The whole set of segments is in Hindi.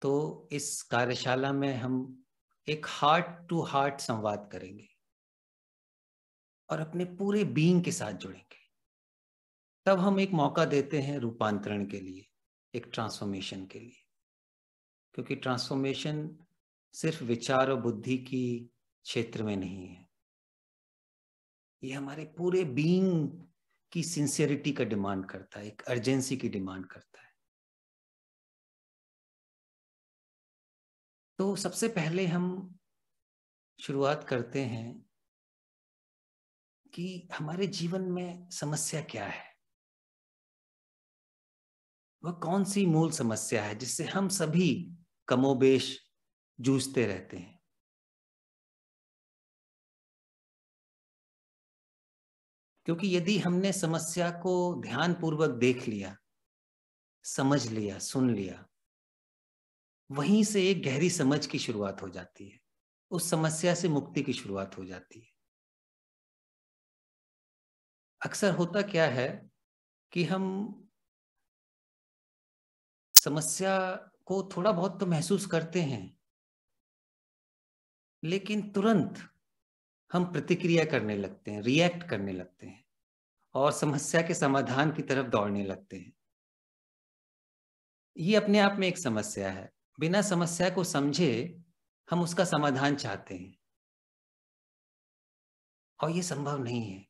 तो इस कार्यशाला में हम एक हार्ट टू हार्ट संवाद करेंगे और अपने पूरे बीइंग के साथ जुड़ेंगे। तब हम एक मौका देते हैं रूपांतरण के लिए, एक ट्रांसफॉर्मेशन के लिए, क्योंकि ट्रांसफॉर्मेशन सिर्फ विचार और बुद्धि की क्षेत्र में नहीं है, ये हमारे पूरे बीइंग की सिंसियरिटी का डिमांड करता है, एक अर्जेंसी की डिमांड करता है। तो सबसे पहले हम शुरुआत करते हैं कि हमारे जीवन में समस्या क्या है, वह कौन सी मूल समस्या है जिससे हम सभी कमोबेश जूझते रहते हैं। क्योंकि यदि हमने समस्या को ध्यानपूर्वक देख लिया, समझ लिया, सुन लिया, वहीं से एक गहरी समझ की शुरुआत हो जाती है, उस समस्या से मुक्ति की शुरुआत हो जाती है। अक्सर होता क्या है कि हम समस्या को थोड़ा बहुत तो महसूस करते हैं, लेकिन तुरंत हम प्रतिक्रिया करने लगते हैं, रिएक्ट करने लगते हैं और समस्या के समाधान की तरफ दौड़ने लगते हैं। ये अपने आप में एक समस्या है। बिना समस्या को समझे हम उसका समाधान चाहते हैं और ये संभव नहीं है।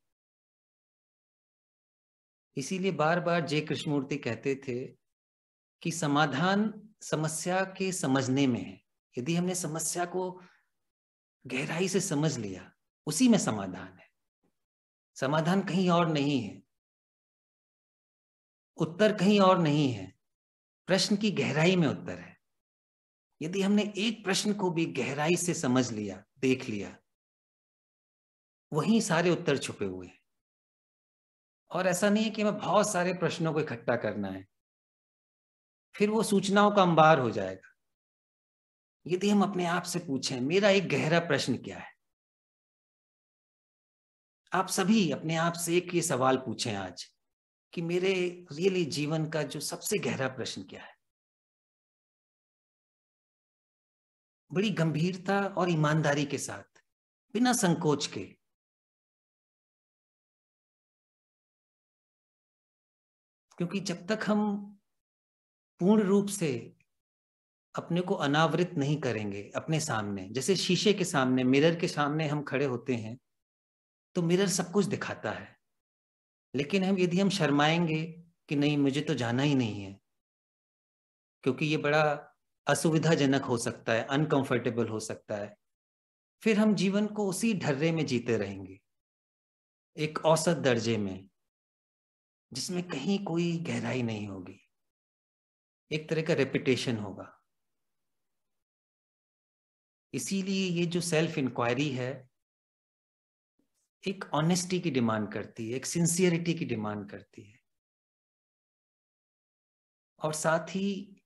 इसीलिए बार बार जे कृष्णमूर्ति कहते थे कि समाधान समस्या के समझने में है। यदि हमने समस्या को गहराई से समझ लिया, उसी में समाधान है। समाधान कहीं और नहीं है, उत्तर कहीं और नहीं है, प्रश्न की गहराई में उत्तर है। यदि हमने एक प्रश्न को भी गहराई से समझ लिया, देख लिया, वहीं सारे उत्तर छुपे हुए हैं। और ऐसा नहीं है कि हमें बहुत सारे प्रश्नों को इकट्ठा करना है, फिर वो सूचनाओं का अंबार हो जाएगा। यदि हम अपने आप से पूछें, मेरा एक गहरा प्रश्न क्या है? आप सभी अपने आप से एक ये सवाल पूछें आज कि मेरे रियली जीवन का जो सबसे गहरा प्रश्न क्या है? बड़ी गंभीरता और ईमानदारी के साथ, बिना संकोच के। क्योंकि जब तक हम पूर्ण रूप से अपने को अनावृत नहीं करेंगे अपने सामने, जैसे शीशे के सामने, मिरर के सामने हम खड़े होते हैं तो मिरर सब कुछ दिखाता है, लेकिन यदि हम शर्माएंगे कि नहीं, मुझे तो जाना ही नहीं है, क्योंकि ये बड़ा असुविधाजनक हो सकता है, अनकंफर्टेबल हो सकता है, फिर हम जीवन को उसी ढर्रे में जीते रहेंगे, एक औसत दर्जे में, जिसमें कहीं कोई गहराई नहीं होगी, एक तरह का रेपिटेशन होगा। इसीलिए ये जो सेल्फ इंक्वायरी है, एक ऑनेस्टी की डिमांड करती है, एक सिंसियरिटी की डिमांड करती है, और साथ ही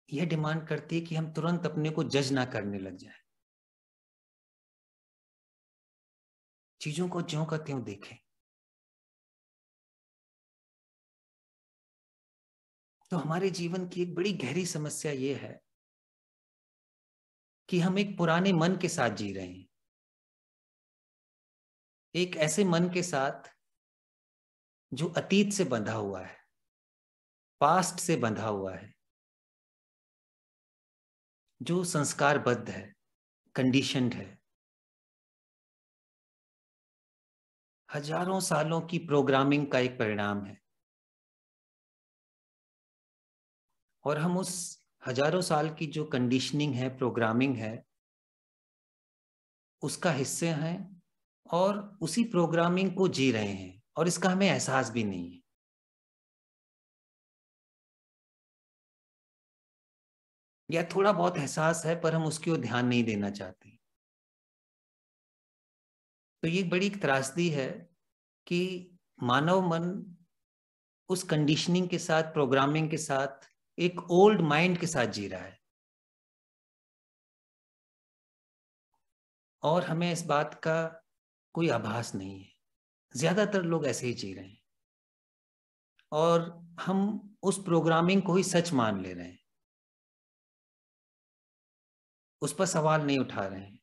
यह डिमांड करती है कि हम तुरंत अपने को जज ना करने लग जाएं, चीजों को ज्यों का त्यों देखें। तो हमारे जीवन की एक बड़ी गहरी समस्या ये है कि हम एक पुराने मन के साथ जी रहे हैं, एक ऐसे मन के साथ जो अतीत से बंधा हुआ है, पास्ट से बंधा हुआ है, जो संस्कारबद्ध है, कंडीशनड है, हजारों सालों की प्रोग्रामिंग का एक परिणाम है। और हम उस हजारों साल की जो कंडीशनिंग है, प्रोग्रामिंग है, उसका हिस्से हैं और उसी प्रोग्रामिंग को जी रहे हैं, और इसका हमें एहसास भी नहीं है। या थोड़ा बहुत एहसास है, पर हम उसकी ओर ध्यान नहीं देना चाहते। तो ये बड़ी त्रासदी है कि मानव मन उस कंडीशनिंग के साथ, प्रोग्रामिंग के साथ, एक ओल्ड माइंड के साथ जी रहा है, और हमें इस बात का कोई आभास नहीं है। ज्यादातर लोग ऐसे ही जी रहे हैं और हम उस प्रोग्रामिंग को ही सच मान ले रहे हैं। उस पर सवाल नहीं उठा रहे हैं।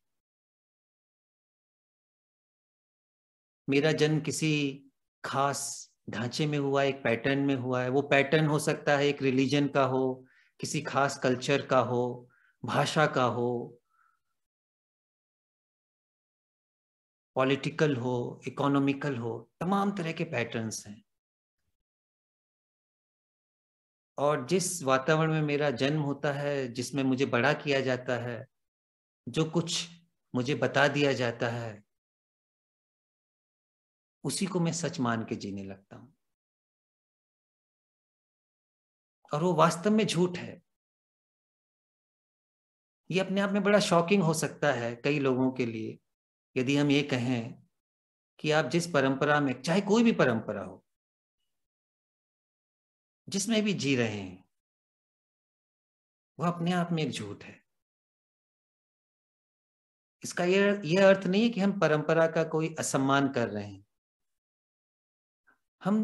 मेरा जन्म किसी खास ढांचे में हुआ, एक पैटर्न में हुआ है। वो पैटर्न हो सकता है एक रिलीजन का हो, किसी खास कल्चर का हो, भाषा का हो, पॉलिटिकल हो, इकोनॉमिकल हो, तमाम तरह के पैटर्न्स हैं। और जिस वातावरण में मेरा जन्म होता है, जिसमें मुझे बड़ा किया जाता है, जो कुछ मुझे बता दिया जाता है, उसी को मैं सच मान के जीने लगता हूं। और वो वास्तव में झूठ है। ये अपने आप में बड़ा शॉकिंग हो सकता है कई लोगों के लिए, यदि हम ये कहें कि आप जिस परंपरा में, चाहे कोई भी परंपरा हो, जिसमें भी जी रहे हैं, वो अपने आप में एक झूठ है। इसका यह अर्थ नहीं है कि हम परंपरा का कोई असम्मान कर रहे हैं। हम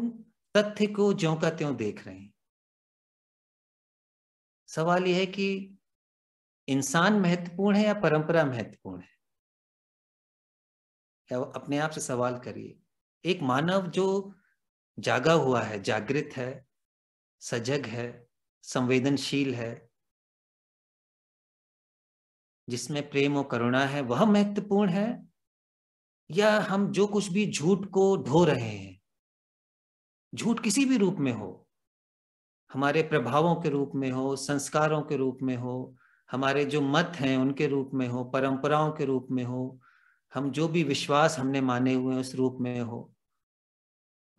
तथ्य को ज्यों का त्यों देख रहे हैं। सवाल यह है कि इंसान महत्वपूर्ण है या परंपरा महत्वपूर्ण है? या अपने आप से सवाल करिए। एक मानव जो जागा हुआ है, जागृत है, सजग है, संवेदनशील है, जिसमें प्रेम और करुणा है, वह महत्वपूर्ण है, या हम जो कुछ भी झूठ को ढो रहे हैं, झूठ किसी भी रूप में हो, हमारे प्रभावों के रूप में हो, संस्कारों के रूप में हो, हमारे जो मत हैं उनके रूप में हो, परंपराओं के रूप में हो, हम जो भी विश्वास हमने माने हुए हैं उस रूप में हो,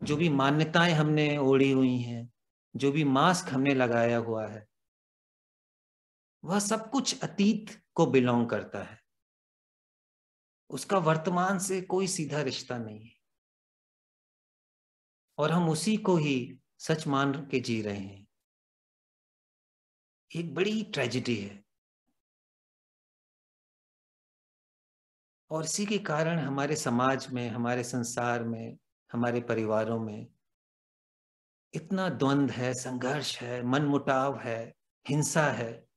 जो भी मान्यताएं हमने ओढ़ी हुई हैं, जो भी मास्क हमने लगाया हुआ है, वह सब कुछ अतीत को बिलोंग करता है। उसका वर्तमान से कोई सीधा रिश्ता नहीं है। और हम उसी को ही सच मान के जी रहे हैं। एक बड़ी ट्रेजेडी है। और इसी के कारण हमारे समाज में, हमारे संसार में, हमारे परिवारों में इतना द्वंद है, संघर्ष है, मनमुटाव है, हिंसा है।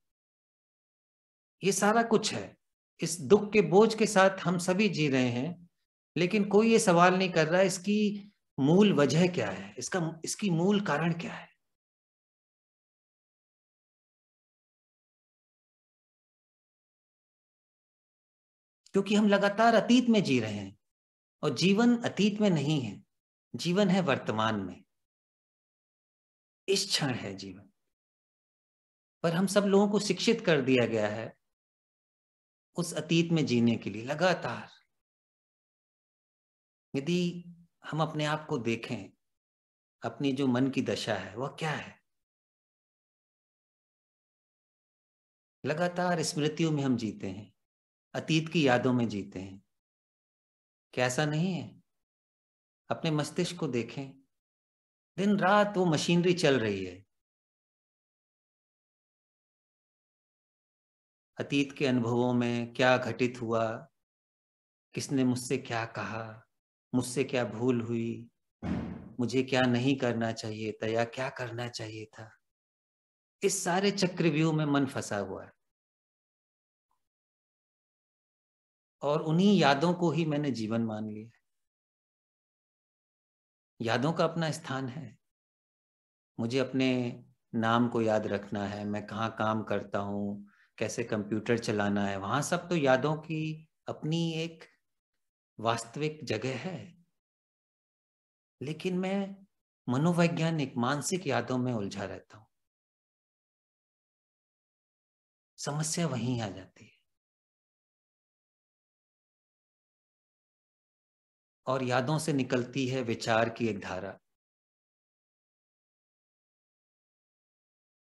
ये सारा कुछ है। इस दुख के बोझ के साथ हम सभी जी रहे हैं, लेकिन कोई ये सवाल नहीं कर रहा इसकी मूल वजह क्या है, इसकी मूल कारण क्या है। क्योंकि हम लगातार अतीत में जी रहे हैं, और जीवन अतीत में नहीं है, जीवन है वर्तमान में। इस क्षण है जीवन। पर हम सब लोगों को शिक्षित कर दिया गया है उस अतीत में जीने के लिए लगातार। यदि हम अपने आप को देखें, अपनी जो मन की दशा है वह क्या है? लगातार स्मृतियों में हम जीते हैं, अतीत की यादों में जीते हैं। क्या ऐसा नहीं है? अपने मस्तिष्क को देखें, दिन रात वो मशीनरी चल रही है। अतीत के अनुभवों में क्या घटित हुआ, किसने मुझसे क्या कहा, मुझसे क्या भूल हुई, मुझे क्या नहीं करना चाहिए था या क्या करना चाहिए था, इस सारे चक्रव्यूह में मन फंसा हुआ है। और उन्हीं यादों को ही मैंने जीवन मान लिया। यादों का अपना स्थान है। मुझे अपने नाम को याद रखना है, मैं कहाँ काम करता हूँ, कैसे कंप्यूटर चलाना है, वहां सब तो यादों की अपनी एक वास्तविक जगह है। लेकिन मैं मनोवैज्ञानिक, मानसिक यादों में उलझा रहता हूँ। समस्या वहीं आ जाती है। और यादों से निकलती है विचार की एक धारा,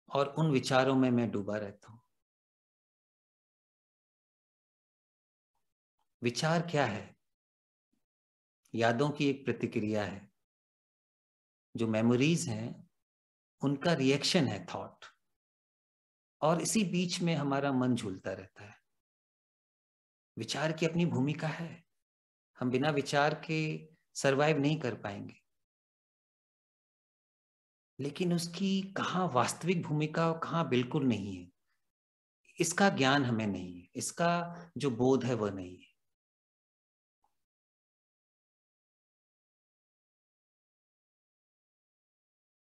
और उन विचारों में मैं डूबा रहता हूँ। विचार क्या है? यादों की एक प्रतिक्रिया है। जो मेमोरीज हैं उनका रिएक्शन है थॉट। और इसी बीच में हमारा मन झूलता रहता है। विचार की अपनी भूमिका है। हम बिना विचार के सरवाइव नहीं कर पाएंगे। लेकिन उसकी कहाँ वास्तविक भूमिका और कहाँ बिल्कुल नहीं है, इसका ज्ञान हमें नहीं है, इसका जो बोध है वह नहीं है।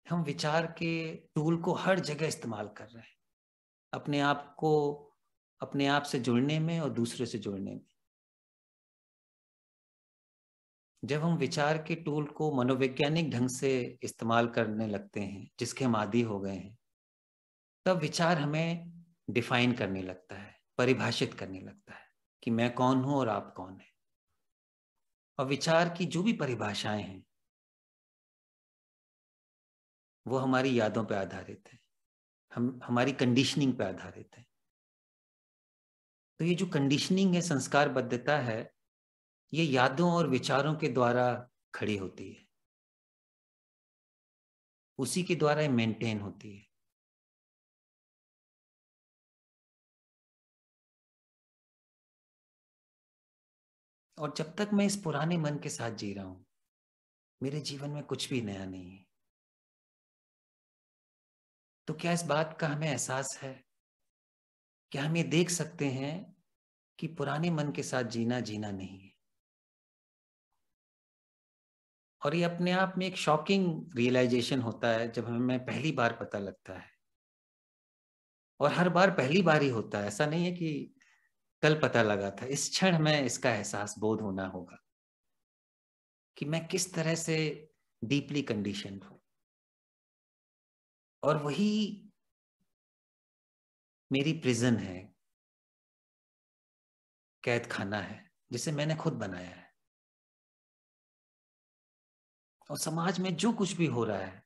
हम विचार के टूल को हर जगह इस्तेमाल कर रहे हैं, अपने आप को, अपने आप से जुड़ने में और दूसरे से जुड़ने में। जब हम विचार के टूल को मनोवैज्ञानिक ढंग से इस्तेमाल करने लगते हैं, जिसके हम आदी हो गए हैं, तब विचार हमें डिफाइन करने लगता है, परिभाषित करने लगता है कि मैं कौन हूं और आप कौन हैं। और विचार की जो भी परिभाषाएं हैं वो हमारी यादों पर आधारित है, हम हमारी कंडीशनिंग पर आधारित है। तो ये जो कंडीशनिंग है, संस्कारबद्धता है, ये यादों और विचारों के द्वारा खड़ी होती है, उसी के द्वारा मेंटेन होती है। और जब तक मैं इस पुराने मन के साथ जी रहा हूं, मेरे जीवन में कुछ भी नया नहीं है। तो क्या इस बात का हमें एहसास है? क्या हम ये देख सकते हैं कि पुराने मन के साथ जीना जीना नहीं है? और ये अपने आप में एक शॉकिंग रियलाइजेशन होता है जब हमें पहली बार पता लगता है। और हर बार पहली बार ही होता है, ऐसा नहीं है कि कल पता लगा था। इस क्षण हमें इसका एहसास, बोध होना होगा कि मैं किस तरह से डीपली कंडीशन्ड हूं। और वही मेरी प्रिजन है, कैद खाना है, जिसे मैंने खुद बनाया है। और समाज में जो कुछ भी हो रहा है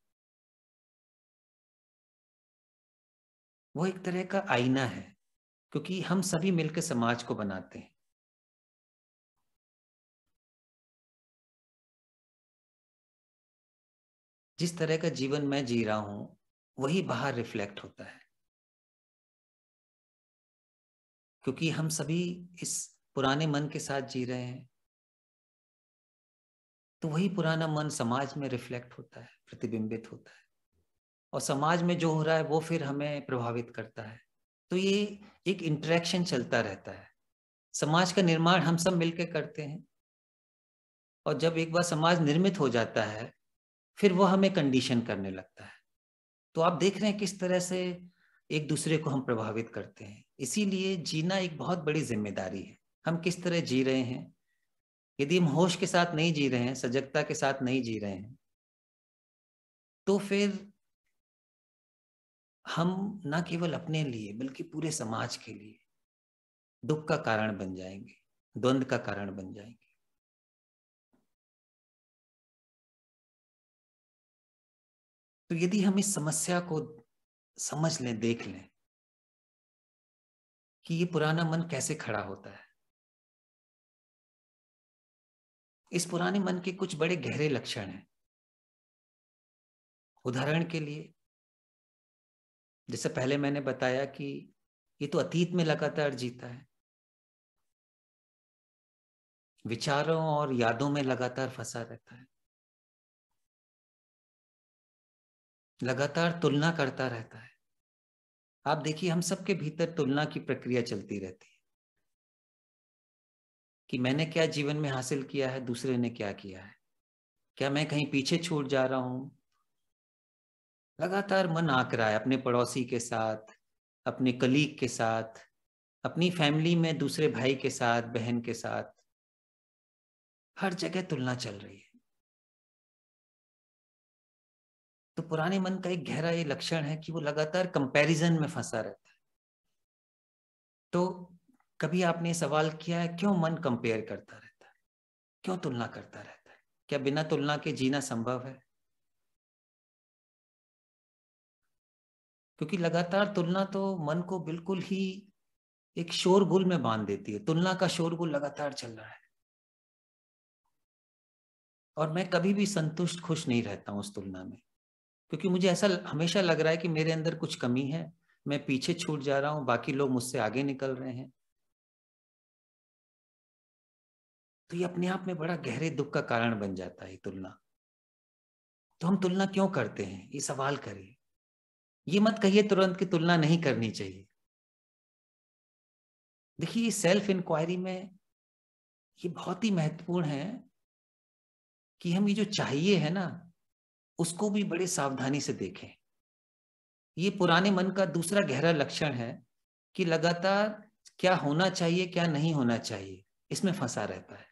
वो एक तरह का आईना है, क्योंकि हम सभी मिलकर समाज को बनाते हैं। जिस तरह का जीवन मैं जी रहा हूं वही बाहर रिफ्लेक्ट होता है, क्योंकि हम सभी इस पुराने मन के साथ जी रहे हैं। तो वही पुराना मन समाज में रिफ्लेक्ट होता है, प्रतिबिंबित होता है, और समाज में जो हो रहा है वो फिर हमें प्रभावित करता है। तो ये एक इंटरेक्शन चलता रहता है। समाज का निर्माण हम सब मिलकर करते हैं, और जब एक बार समाज निर्मित हो जाता है फिर वो हमें कंडीशन करने लगता है। तो आप देख रहे हैं किस तरह से एक दूसरे को हम प्रभावित करते हैं। इसीलिए जीना एक बहुत बड़ी जिम्मेदारी है। हम किस तरह जी रहे हैं, यदि हम होश के साथ नहीं जी रहे हैं, सजगता के साथ नहीं जी रहे हैं, तो फिर हम न केवल अपने लिए बल्कि पूरे समाज के लिए दुख का कारण बन जाएंगे, द्वंद का कारण बन जाएंगे। तो यदि हम इस समस्या को समझ लें, देख लें कि ये पुराना मन कैसे खड़ा होता है। इस पुराने मन के कुछ बड़े गहरे लक्षण हैं। उदाहरण के लिए, जैसे पहले मैंने बताया कि ये तो अतीत में लगातार जीता है, विचारों और यादों में लगातार फंसा रहता है, लगातार तुलना करता रहता है। आप देखिए, हम सबके भीतर तुलना की प्रक्रिया चलती रहती है कि मैंने क्या जीवन में हासिल किया है, दूसरे ने क्या किया है, क्या मैं कहीं पीछे छूट जा रहा हूं। लगातार मन आंक रहा है अपने पड़ोसी के साथ, अपने कलीग के साथ, अपनी फैमिली में दूसरे भाई के साथ, बहन के साथ। हर जगह तुलना चल रही है। तो पुराने मन का एक गहरा ये लक्षण है कि वो लगातार कंपैरिजन में फंसा रहता है। तो कभी आपने सवाल किया है, क्यों मन कंपेयर करता रहता है, क्यों तुलना करता रहता है? क्या बिना तुलना के जीना संभव है? क्योंकि लगातार तुलना तो मन को बिल्कुल ही एक शोरगुल में बांध देती है। तुलना का शोरगुल लगातार चल रहा है, और मैं कभी भी संतुष्ट, खुश नहीं रहता हूं उस तुलना में, क्योंकि मुझे ऐसा हमेशा लग रहा है कि मेरे अंदर कुछ कमी है, मैं पीछे छूट जा रहा हूं, बाकी लोग मुझसे आगे निकल रहे हैं। तो ये अपने आप में बड़ा गहरे दुख का कारण बन जाता है तुलना। तो हम तुलना क्यों करते हैं, ये सवाल करिए। ये मत कहिए तुरंत कि तुलना नहीं करनी चाहिए। देखिए, सेल्फ इंक्वायरी में ये बहुत ही महत्वपूर्ण है कि हम ये जो चाहिए है ना, उसको भी बड़े सावधानी से देखें। ये पुराने मन का दूसरा गहरा लक्षण है कि लगातार क्या होना चाहिए, क्या नहीं होना चाहिए, इसमें फंसा रहता है।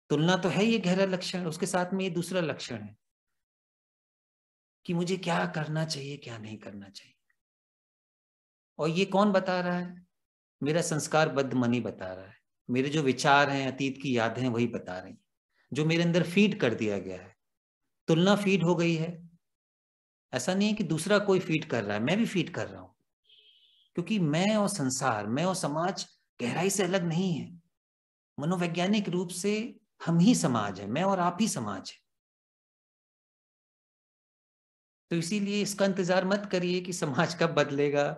तुलना तो है ये गहरा लक्षण, उसके साथ में ये दूसरा लक्षण है कि मुझे क्या करना चाहिए, क्या नहीं करना चाहिए। और ये कौन बता रहा है? मेरा संस्कारबद्ध मन ही बता रहा है। मेरे जो विचार हैं, अतीत की यादें हैं, वही बता रही हैं, जो मेरे अंदर फीड कर दिया गया है। तुलना फीड हो गई है। ऐसा नहीं है कि दूसरा कोई फीड कर रहा है, मैं भी फीड कर रहा हूं, क्योंकि मैं और संसार, मैं और समाज गहराई से अलग नहीं है। मनोवैज्ञानिक रूप से हम ही समाज है, मैं और आप ही समाज है। तो इसीलिए इसका इंतजार मत करिए कि समाज कब बदलेगा,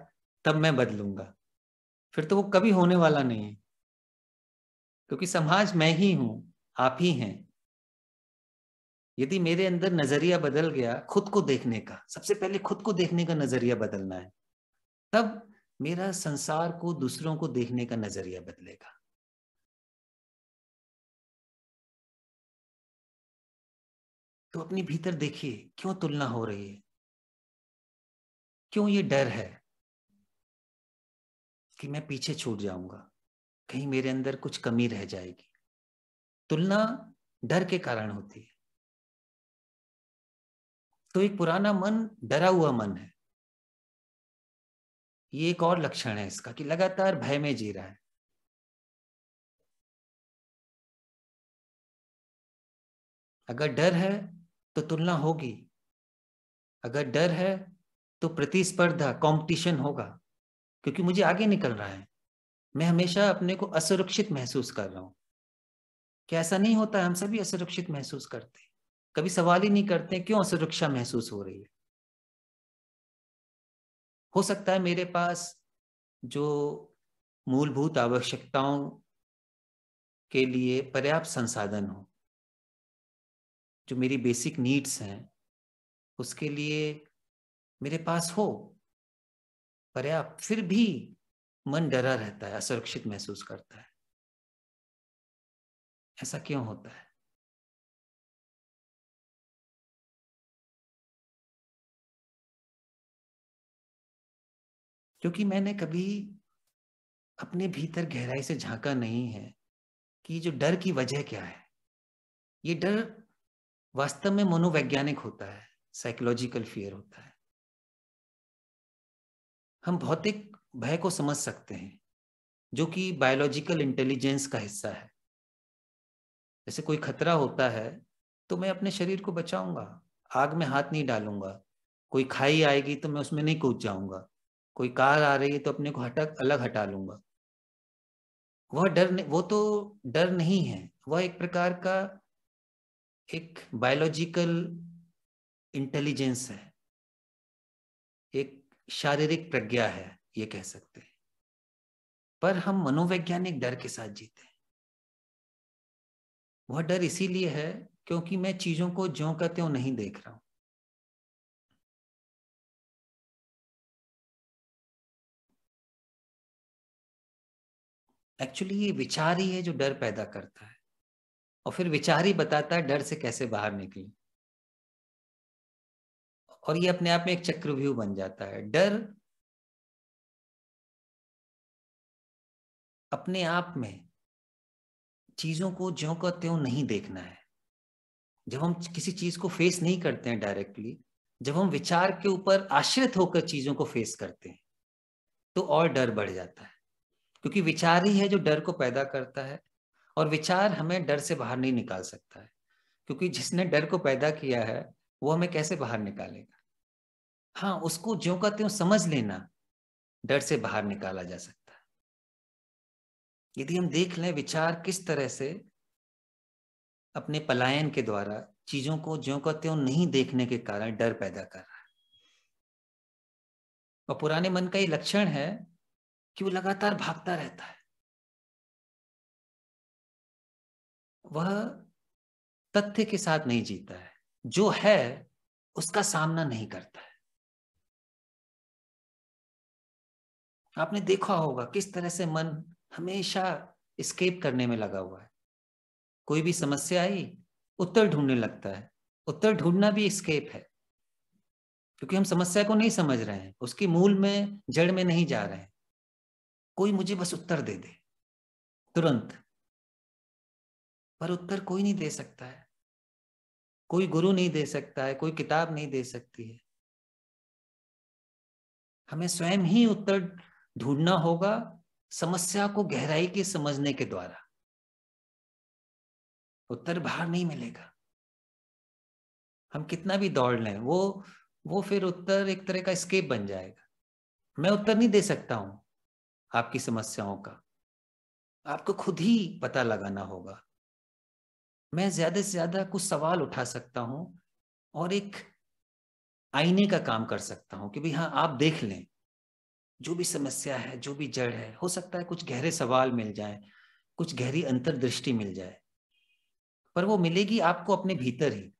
तब मैं बदलूंगा। फिर तो वो कभी होने वाला नहीं है, क्योंकि समाज मैं ही हूं, आप ही हैं। यदि मेरे अंदर नजरिया बदल गया खुद को देखने का, सबसे पहले खुद को देखने का नजरिया बदलना है, तब मेरा संसार को, दूसरों को देखने का नजरिया बदलेगा। तो अपने भीतर देखिए, क्यों तुलना हो रही है? क्यों ये डर है कि मैं पीछे छूट जाऊंगा, कहीं मेरे अंदर कुछ कमी रह जाएगी? तुलना डर के कारण होती है। तो एक पुराना मन डरा हुआ मन है। ये एक और लक्षण है इसका कि लगातार भय में जी रहा है। अगर डर है तो तुलना होगी। अगर डर है तो प्रतिस्पर्धा, कंपटीशन होगा, क्योंकि मुझे आगे निकल रहा है। मैं हमेशा अपने को असुरक्षित महसूस कर रहा हूं। क्या ऐसा नहीं होता है? हम सभी असुरक्षित महसूस करते हैं। कभी सवाल ही नहीं करते क्यों असुरक्षा महसूस हो रही है। हो सकता है मेरे पास जो मूलभूत आवश्यकताओं के लिए पर्याप्त संसाधन हो, जो मेरी बेसिक नीड्स हैं, उसके लिए मेरे पास हो पर्याप्त, फिर भी मन डरा रहता है, असुरक्षित महसूस करता है। ऐसा क्यों होता है? क्योंकि मैंने कभी अपने भीतर गहराई से झांका नहीं है कि जो डर की वजह क्या है। ये डर वास्तव में मनोवैज्ञानिक होता है, साइकोलॉजिकल फियर होता है। हम भौतिक भय को समझ सकते हैं, जो कि बायोलॉजिकल इंटेलिजेंस का हिस्सा है। जैसे कोई खतरा होता है तो मैं अपने शरीर को बचाऊंगा, आग में हाथ नहीं डालूंगा। कोई खाई आएगी तो मैं उसमें नहीं कूद जाऊंगा। कोई कार आ रही है तो अपने को अलग हटा लूंगा। वह डर वो तो डर नहीं है, वह एक प्रकार का एक बायोलॉजिकल इंटेलिजेंस है, एक शारीरिक प्रज्ञा है, ये कह सकते हैं। पर हम मनोवैज्ञानिक डर के साथ जीते हैं। वह डर इसीलिए है क्योंकि मैं चीजों को ज्यों का त्यों नहीं देख रहा हूं। एक्चुअली ये विचार ही है जो डर पैदा करता है, और फिर विचार ही बताता है डर से कैसे बाहर निकले। और ये अपने आप में एक चक्रव्यूह बन जाता है। डर अपने आप में चीजों को ज्यों का त्यों नहीं देखना है। जब हम किसी चीज को फेस नहीं करते हैं डायरेक्टली, जब हम विचार के ऊपर आश्रित होकर चीजों को फेस करते हैं, तो और डर बढ़ जाता है, क्योंकि विचार ही है जो डर को पैदा करता है। और विचार हमें डर से बाहर नहीं निकाल सकता है, क्योंकि जिसने डर को पैदा किया है वो हमें कैसे बाहर निकालेगा? हाँ, उसको ज्यों का त्यों समझ लेना डर से बाहर निकाला जा सकता है। यदि हम देख लें विचार किस तरह से अपने पलायन के द्वारा चीजों को ज्यों का त्यों नहीं देखने के कारण डर पैदा कर रहा है। और पुराने मन का ये लक्षण है कि वो लगातार भागता रहता है। वह तथ्य के साथ नहीं जीता है, जो है उसका सामना नहीं करता है। आपने देखा होगा किस तरह से मन हमेशा एस्केप करने में लगा हुआ है। कोई भी समस्या आई, उत्तर ढूंढने लगता है। उत्तर ढूंढना भी एस्केप है, क्योंकि हम समस्या को नहीं समझ रहे हैं, उसकी मूल में, जड़ में नहीं जा रहे हैं। कोई मुझे बस उत्तर दे दे तुरंत, पर उत्तर कोई नहीं दे सकता है। कोई गुरु नहीं दे सकता है, कोई किताब नहीं दे सकती है। हमें स्वयं ही उत्तर ढूंढना होगा, समस्या को गहराई के समझने के द्वारा। उत्तर बाहर नहीं मिलेगा। हम कितना भी दौड़ लें, वो फिर उत्तर एक तरह का एस्केप बन जाएगा। मैं उत्तर नहीं दे सकता हूं आपकी समस्याओं का, आपको खुद ही पता लगाना होगा। मैं ज्यादा से ज्यादा कुछ सवाल उठा सकता हूं और एक आईने का काम कर सकता हूं कि भाई हाँ, आप देख लें जो भी समस्या है, जो भी जड़ है। हो सकता है कुछ गहरे सवाल मिल जाए, कुछ गहरी अंतर्दृष्टि मिल जाए, पर वो मिलेगी आपको अपने भीतर ही।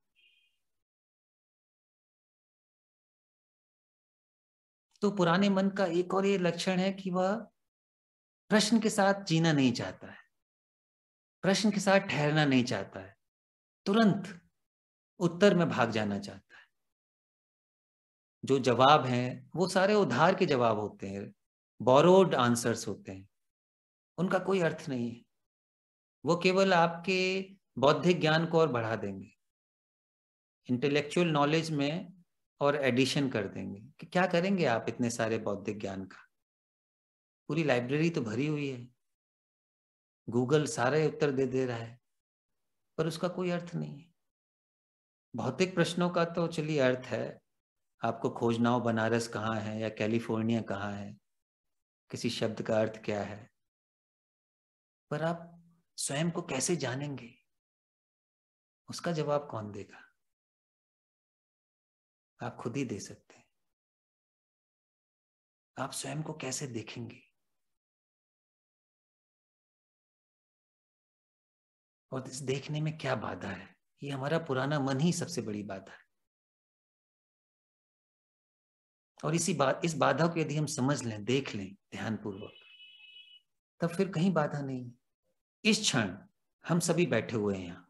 तो पुराने मन का एक और ये लक्षण है कि वह प्रश्न के साथ जीना नहीं चाहता है, प्रश्न के साथ ठहरना नहीं चाहता है, तुरंत उत्तर में भाग जाना चाहता है। जो जवाब हैं वो सारे उधार के जवाब होते हैं, बोरोड आंसर्स होते हैं, उनका कोई अर्थ नहीं है। वो केवल आपके बौद्धिक ज्ञान को और बढ़ा देंगे, इंटेलेक्चुअल नॉलेज में और एडिशन कर देंगे। कि क्या करेंगे आप इतने सारे बौद्धिक ज्ञान का? पूरी लाइब्रेरी तो भरी हुई है, गूगल सारे उत्तर दे दे रहा है, पर उसका कोई अर्थ नहीं है। भौतिक प्रश्नों का तो चलिए अर्थ है, आपको खोजना हो बनारस कहाँ है या कैलिफोर्निया कहाँ है, किसी शब्द का अर्थ क्या है, पर आप स्वयं को कैसे जानेंगे, उसका जवाब कौन देगा? आप खुद ही दे सकते हैं। आप स्वयं को कैसे देखेंगे, और इस देखने में क्या बाधा है? ये हमारा पुराना मन ही सबसे बड़ी बाधा है। और इस बाधा को यदि हम समझ लें, देख लें ध्यानपूर्वक, तब फिर कहीं बाधा नहीं है। इस क्षण हम सभी बैठे हुए हैं यहाँ,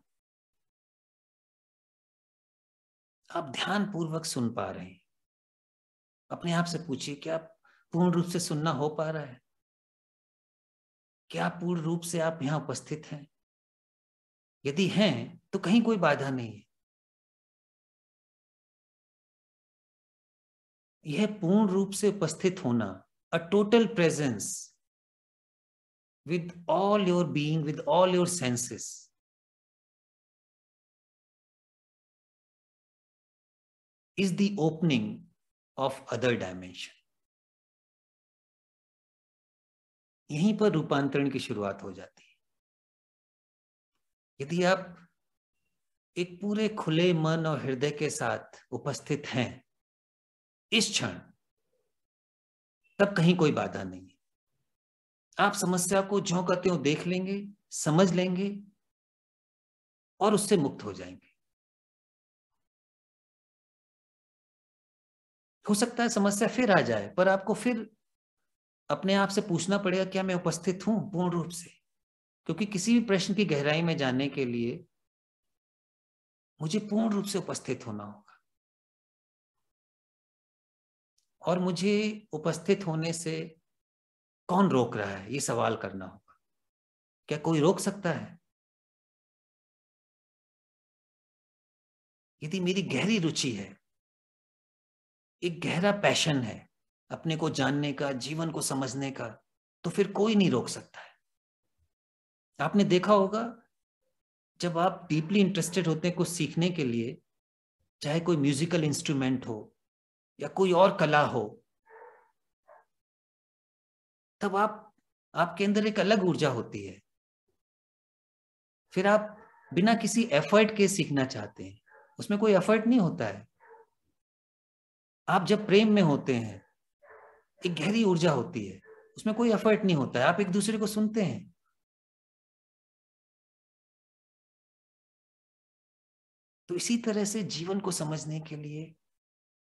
आप ध्यान पूर्वक सुन पा रहे हैं। अपने आप से पूछिए, क्या पूर्ण रूप से सुनना हो पा रहा है? क्या पूर्ण रूप से आप यहाँ उपस्थित हैं? यदि हैं तो कहीं कोई बाधा नहीं है। यह पूर्ण रूप से उपस्थित होना, a total presence with all your being, with all your senses, is the opening of other dimension. यहीं पर रूपांतरण की शुरुआत हो जाती है। यदि आप एक पूरे खुले मन और हृदय के साथ उपस्थित हैं इस क्षण, तब कहीं कोई बाधा नहीं है। आप समस्या को ज्यों का त्यों देख लेंगे, समझ लेंगे और उससे मुक्त हो जाएंगे। हो सकता है समस्या फिर आ जाए, पर आपको फिर अपने आप से पूछना पड़ेगा, क्या मैं उपस्थित हूं पूर्ण रूप से? क्योंकि किसी भी प्रश्न की गहराई में जाने के लिए मुझे पूर्ण रूप से उपस्थित होना होगा, और मुझे उपस्थित होने से कौन रोक रहा है, ये सवाल करना होगा। क्या कोई रोक सकता है? यदि मेरी गहरी रुचि है, एक गहरा पैशन है अपने को जानने का, जीवन को समझने का, तो फिर कोई नहीं रोक सकता है। आपने देखा होगा, जब आप डीपली इंटरेस्टेड होते हैं कुछ सीखने के लिए, चाहे कोई म्यूजिकल इंस्ट्रूमेंट हो या कोई और कला हो, तब आपके अंदर एक अलग ऊर्जा होती है। फिर आप बिना किसी एफर्ट के सीखना चाहते हैं, उसमें कोई एफर्ट नहीं होता है। आप जब प्रेम में होते हैं, एक गहरी ऊर्जा होती है, उसमें कोई एफर्ट नहीं होता है, आप एक दूसरे को सुनते हैं। तो इसी तरह से जीवन को समझने के लिए,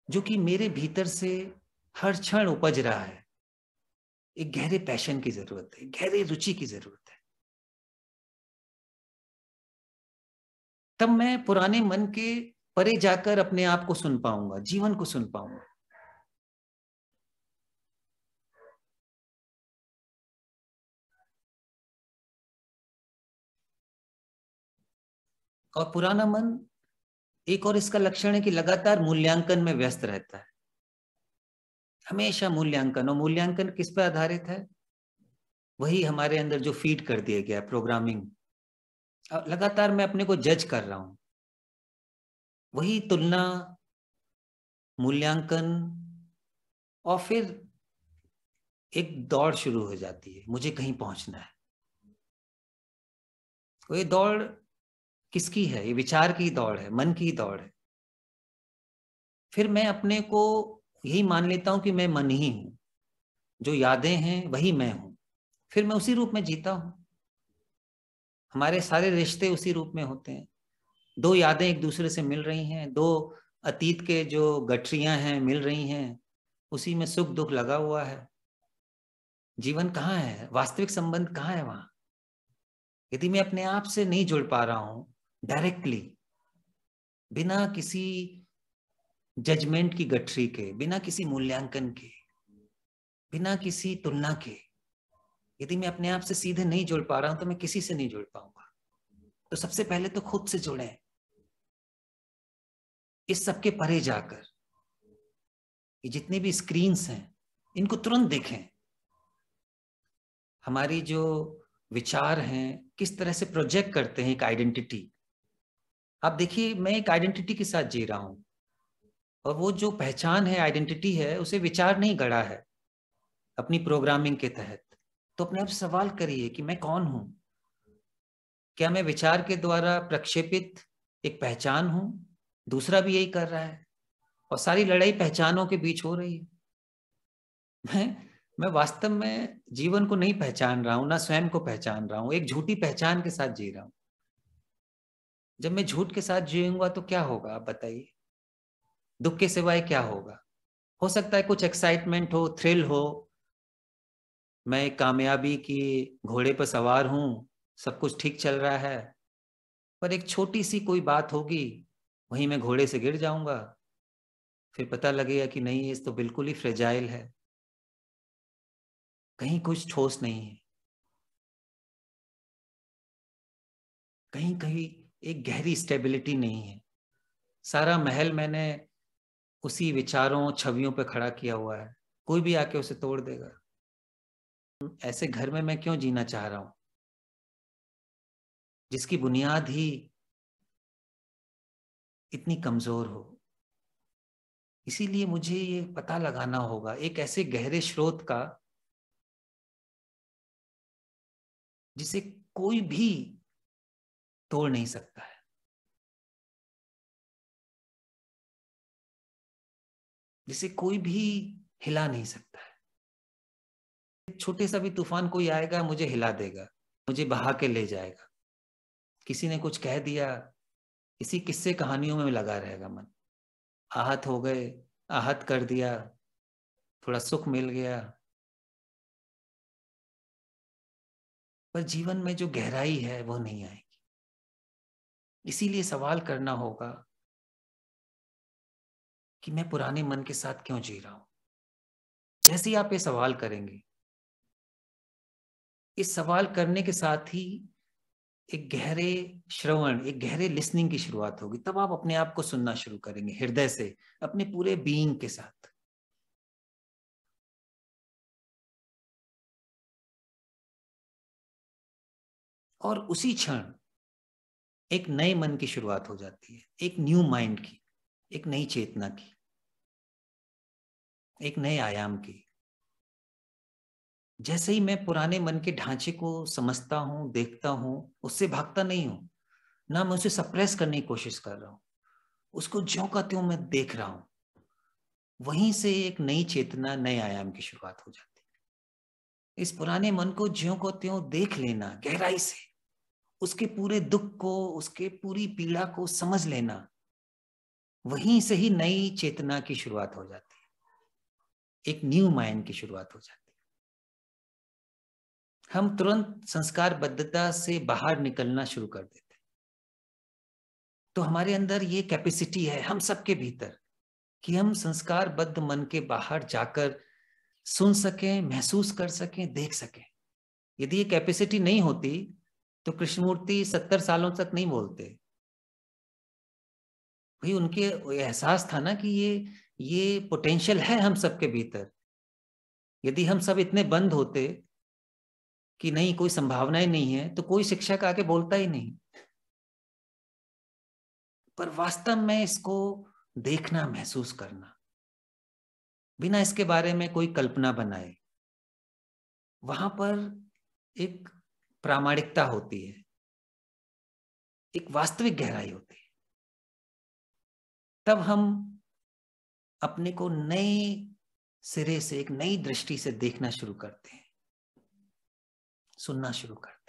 जो कि मेरे भीतर से हर क्षण उपज रहा है, एक गहरे पैशन की जरूरत है, गहरे रुचि की जरूरत है। तब मैं पुराने मन के परे जाकर अपने आप को सुन पाऊंगा, जीवन को सुन पाऊंगा। और पुराना मन, एक और इसका लक्षण है कि लगातार मूल्यांकन में व्यस्त रहता है, हमेशा मूल्यांकन। और मूल्यांकन किस पर आधारित है? वही हमारे अंदर जो फीड कर दिया गया प्रोग्रामिंग। लगातार मैं अपने को जज कर रहा हूं, वही तुलना, मूल्यांकन, और फिर एक दौड़ शुरू हो जाती है, मुझे कहीं पहुंचना है। तो ये दौड़ किसकी है? ये विचार की दौड़ है, मन की दौड़ है। फिर मैं अपने को यही मान लेता हूं कि मैं मन ही हूं, जो यादें हैं वही मैं हूं। फिर मैं उसी रूप में जीता हूं। हमारे सारे रिश्ते उसी रूप में होते हैं। दो यादें एक दूसरे से मिल रही हैं, दो अतीत के जो गठरियां हैं मिल रही हैं, उसी में सुख दुख लगा हुआ है। जीवन कहाँ है? वास्तविक संबंध कहाँ है वहां? यदि मैं अपने आप से नहीं जुड़ पा रहा हूं डायरेक्टली, बिना किसी जजमेंट की गठरी के, बिना किसी मूल्यांकन के, बिना किसी तुलना के, यदि मैं अपने आप से सीधे नहीं जुड़ पा रहा हूं तो मैं किसी से नहीं जुड़ पाऊंगा। तो सबसे पहले तो खुद से जुड़े, इस सब के परे जाकर। ये जितने भी स्क्रीन्स हैं इनको तुरंत देखें। हमारी जो विचार हैं किस तरह से प्रोजेक्ट करते हैं एक आइडेंटिटी। आप देखिए, मैं एक आइडेंटिटी के साथ जी रहा हूं, और वो जो पहचान है, आइडेंटिटी है, उसे विचार नहीं गढ़ा है अपनी प्रोग्रामिंग के तहत। तो अपने आप से सवाल करिए कि मैं कौन हूं? क्या मैं विचार के द्वारा प्रक्षेपित एक पहचान हूं? दूसरा भी यही कर रहा है, और सारी लड़ाई पहचानों के बीच हो रही है। मैं वास्तव में जीवन को नहीं पहचान रहा हूं, ना स्वयं को पहचान रहा हूं, एक झूठी पहचान के साथ जी रहा हूं। जब मैं झूठ के साथ जीऊंगा तो क्या होगा, आप बताइए? दुख के सिवाय क्या होगा? हो सकता है कुछ एक्साइटमेंट हो, थ्रिल हो, मैं कामयाबी की घोड़े पर सवार हूं, सब कुछ ठीक चल रहा है, पर एक छोटी सी कोई बात होगी, वहीं मैं घोड़े से गिर जाऊंगा। फिर पता लगेगा कि नहीं, ये तो बिल्कुल ही फ्रेजाइल है, कहीं कुछ ठोस नहीं है, कहीं कहीं एक गहरी स्टेबिलिटी नहीं है। सारा महल मैंने उसी विचारों, छवियों पे खड़ा किया हुआ है, कोई भी आके उसे तोड़ देगा। ऐसे घर में मैं क्यों जीना चाह रहा हूं, जिसकी बुनियाद ही इतनी कमजोर हो? इसीलिए मुझे ये पता लगाना होगा एक ऐसे गहरे स्रोत का, जिसे कोई भी तोड़ नहीं सकता है, जिसे कोई भी हिला नहीं सकता है। छोटे सा भी तूफान कोई आएगा, मुझे हिला देगा, मुझे बहा के ले जाएगा। किसी ने कुछ कह दिया, इसी किस्से कहानियों में लगा रहेगा मन। आहत हो गए, आहत कर दिया, थोड़ा सुख मिल गया, पर जीवन में जो गहराई है वो नहीं आएगी। इसीलिए सवाल करना होगा कि मैं पुराने मन के साथ क्यों जी रहा हूं। जैसे ही आप ये सवाल करेंगे, इस सवाल करने के साथ ही एक गहरे श्रवण, एक गहरे लिसनिंग की शुरुआत होगी। तब आप अपने आप को सुनना शुरू करेंगे हृदय से, अपने पूरे बीइंग के साथ। और उसी क्षण एक नए मन की शुरुआत हो जाती है, एक न्यू माइंड की, एक नई चेतना की, एक नए आयाम की। जैसे ही मैं पुराने मन के ढांचे को समझता हूं, देखता हूं, उससे भागता नहीं हूं, ना मैं उसे सप्रेस करने की कोशिश कर रहा हूं, उसको ज्यों का त्यों मैं देख रहा हूं, वहीं से एक नई चेतना, नए आयाम की शुरुआत हो जाती है। इस पुराने मन को ज्यों को त्यों देख लेना गहराई से, उसके पूरे दुख को, उसके पूरी पीड़ा को समझ लेना, वहीं से ही नई चेतना की शुरुआत हो जाती है, एक न्यू माइंड की शुरुआत हो जाती है। हम तुरंत संस्कारबद्धता से बाहर निकलना शुरू कर देते। तो हमारे अंदर ये कैपेसिटी है, हम सबके भीतर, कि हम संस्कारबद्ध मन के बाहर जाकर सुन सकें, महसूस कर सकें, देख सकें। यदि ये कैपेसिटी नहीं होती तो कृष्णमूर्ति 70 सालों तक नहीं बोलते। भाई उनके एहसास था ना कि ये पोटेंशियल है हम सबके भीतर। यदि हम सब इतने बंद होते कि नहीं, कोई संभावनाएं नहीं है, तो कोई शिक्षक आके बोलता ही नहीं। पर वास्तव में इसको देखना, महसूस करना, बिना इसके बारे में कोई कल्पना बनाए, वहां पर एक प्रामाणिकता होती है, एक वास्तविक गहराई होती है। तब हम अपने को नए सिरे से, एक नई दृष्टि से देखना शुरू करते हैं, सुनना शुरू करते हैं।